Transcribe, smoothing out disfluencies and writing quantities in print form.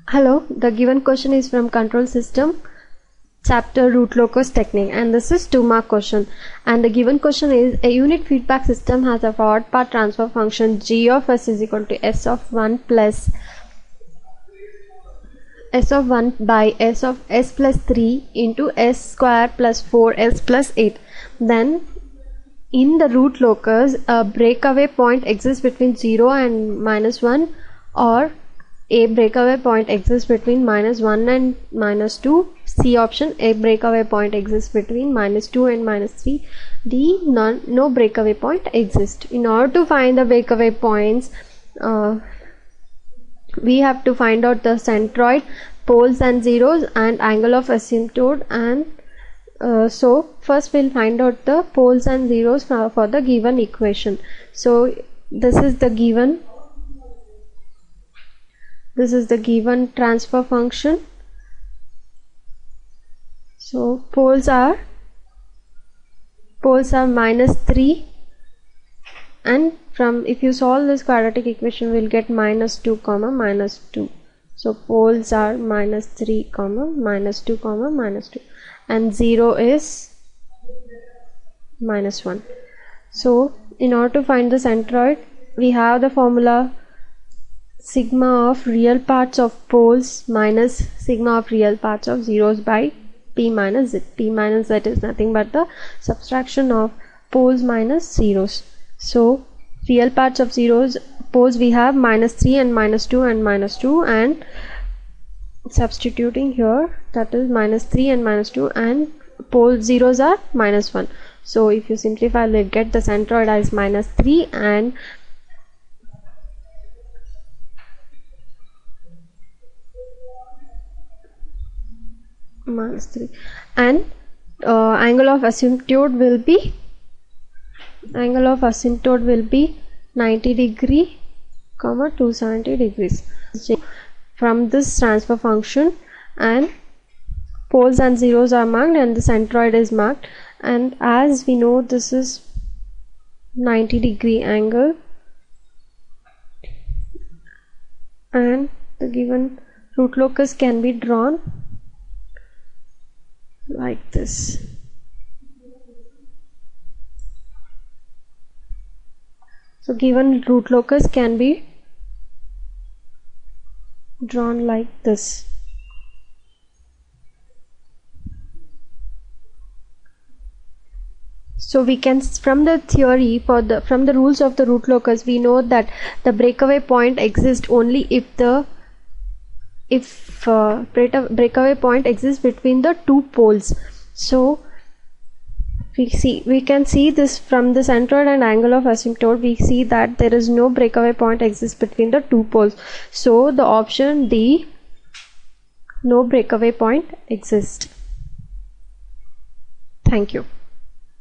Hello, the given question is from Control System, chapter Root Locus Technique, and this is 2-mark question. And the given question is, a unit feedback system has a forward path transfer function g of s is equal to s of 1 plus s of 1 by s of s plus 3 into s square plus 4s plus 8. Then in the root locus, a breakaway point exists between 0 and -1, or a breakaway point exists between -1 and -2. C option, a breakaway point exists between -2 and -3. D, no breakaway point exists. In order to find the breakaway points, we have to find out the centroid, poles and zeros, and angle of asymptote. And so first we'll find out the poles and zeros for the given equation. So this is the given transfer function. So poles are -3, and if you solve this quadratic equation, we'll get -2, -2. So poles are -3, -2, -2, and 0 is -1. So in order to find the centroid, we have the formula sigma of real parts of poles minus sigma of real parts of zeros by p minus z. P minus z is nothing but the subtraction of poles minus zeros. So real parts of poles we have -3 and -2 and -2, and substituting here, that is -3 and -2, and pole zeros are -1. So if you simplify, we'll get the centroid as -3 and -3, and angle of asymptote will be 90 degree, 270 degrees from this transfer function. And poles and zeros are marked and the centroid is marked, and as we know, this is 90 degree angle, and the given root locus can be drawn like this. So given root locus can be drawn like this. So we can, from the theory, from the rules of the root locus, we know that the breakaway point exists only if breakaway point exists between the two poles. So we can see this from the centroid and angle of asymptote. We see that there is no breakaway point exists between the two poles. So the option D, no breakaway point exists. Thank you.